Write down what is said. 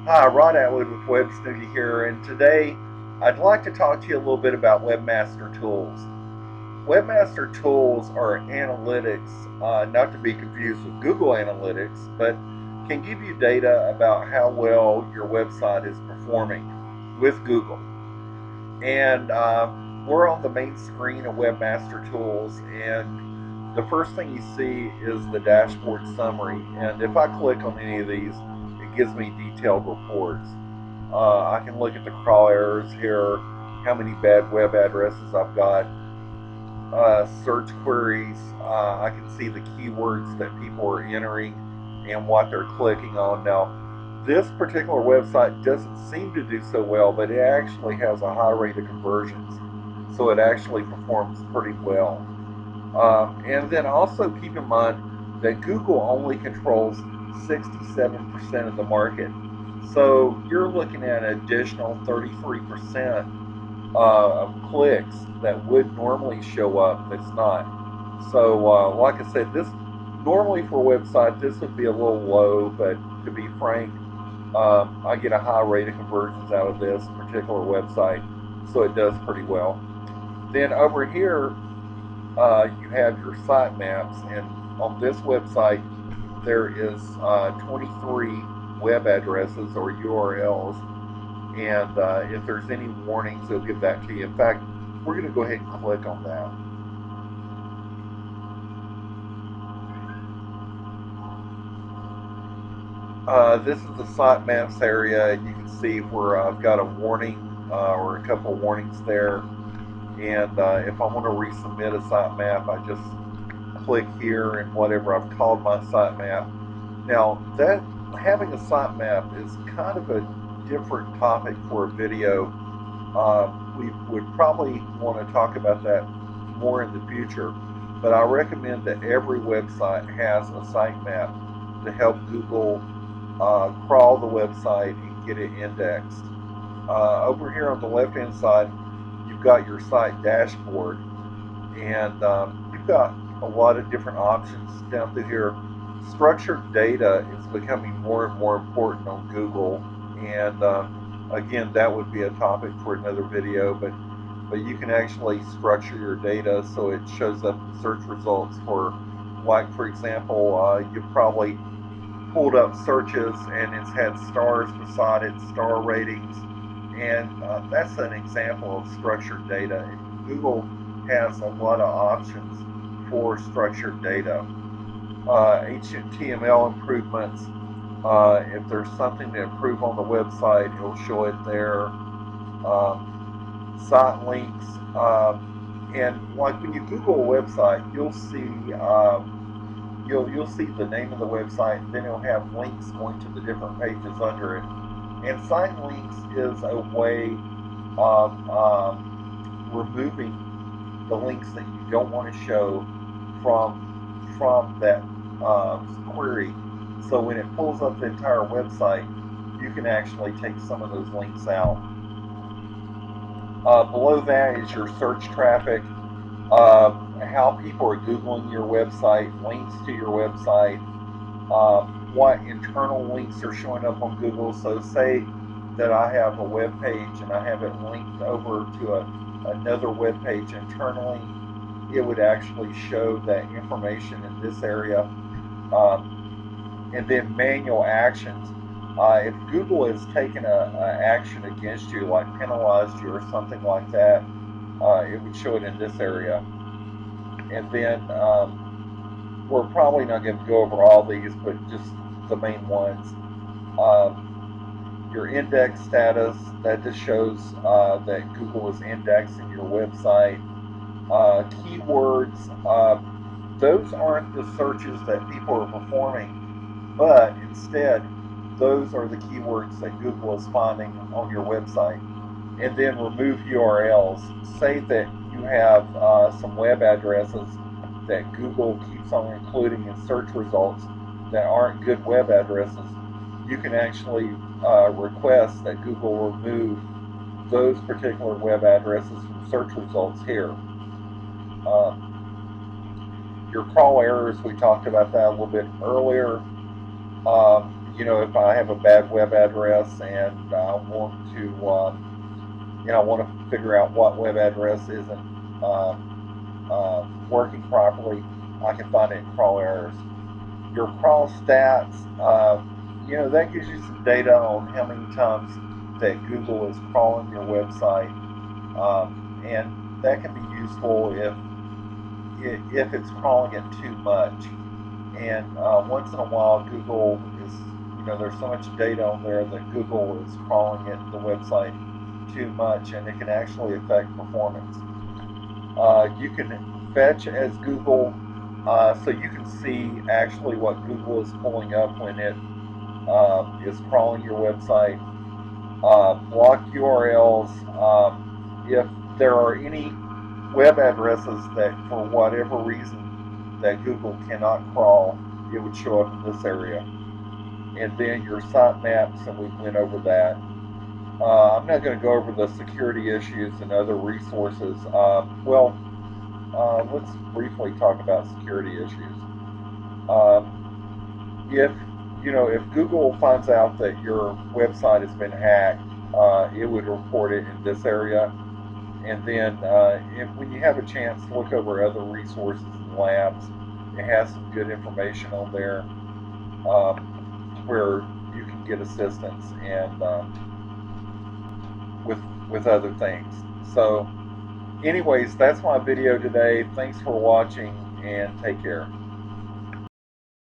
Hi, Rod Atwood with Web Snooty here, and today I'd like to talk to you a little bit about Webmaster tools. Webmaster tools are analytics, not to be confused with Google Analytics, but can give you data about how well your website is performing with Google. And we're on the main screen of Webmaster tools, and the first thing you see is the dashboard summary. And if I click on any of these, it gives me detailed reports. I can look at the crawl errors here, how many bad web addresses I've got, search queries. I can see the keywords that people are entering and what they're clicking on. Now, this particular website doesn't seem to do so well, but it actually has a high rate of conversions, so it actually performs pretty well. And then also keep in mind that Google only controls 67% of the market. So you're looking at an additional 33% of clicks that would normally show up that's not. So, like I said, this normally for a website, this would be a little low, but to be frank, I get a high rate of conversions out of this particular website, so it does pretty well. Then over here, you have your sitemaps, and on this website, there is 23 web addresses or URLs, and if there's any warnings, it'll give that to you. In fact, we're going to go ahead and click on that. This is the sitemaps area, and you can see where I've got a warning or a couple of warnings there. And if I want to resubmit a sitemap, I just click here and whatever I've called my sitemap. Now, that having a sitemap is kind of a different topic for a video. We would probably want to talk about that more in the future, but I recommend that every website has a sitemap to help Google crawl the website and get it indexed. Over here on the left hand side, you've got your site dashboard, and you've got a lot of different options down through here. Structured data is becoming more and more important on Google, and again, that would be a topic for another video. But you can actually structure your data so it shows up in search results for, like for example, you've probably pulled up searches and it's had stars beside it, star ratings, and that's an example of structured data. Google has a lot of options for structured data. HTML improvements. If there's something to improve on the website, it'll show it there. Site links, and like when you Google a website, you'll see you'll see the name of the website, and then it'll have links going to the different pages under it. And site links is a way of removing the links that you don't want to show from that query. So when it pulls up the entire website, you can actually take some of those links out. Below that is your search traffic, how people are Googling your website, links to your website, what internal links are showing up on Google. So say that I have a web page and I have it linked over to another web page internally, it would actually show that information in this area. And then manual actions. If Google has taken a action against you, like penalized you or something like that, it would show it in this area. And then we're probably not going to go over all these, but just the main ones. Your index status, that just shows that Google is indexing your website. Keywords, those aren't the searches that people are performing, but instead, those are the keywords that Google is finding on your website. And then remove URLs. Say that you have some web addresses that Google keeps on including in search results that aren't good web addresses. You can actually request that Google remove those particular web addresses from search results here. Uh, your crawl errors, we talked about that a little bit earlier. if I have a bad web address and I want to, I want to figure out what web address isn't working properly, I can find it in crawl errors. Your crawl stats, that gives you some data on how many times that Google is crawling your website, and that can be useful if it's crawling it too much. And once in a while, Google is, there's so much data on there that Google is crawling the website too much, and it can actually affect performance. You can fetch as Google, so you can see actually what Google is pulling up when it is crawling your website. Block URLs. If there are any web addresses that, for whatever reason, that Google cannot crawl, it would show up in this area. And then your site maps, and we went over that. I'm not going to go over the security issues and other resources. Let's briefly talk about security issues. If if Google finds out that your website has been hacked, it would report it in this area. And then, when you have a chance to look over other resources and labs, it has some good information on there, um, where you can get assistance and with other things. So, anyways, that's my video today. Thanks for watching, and take care.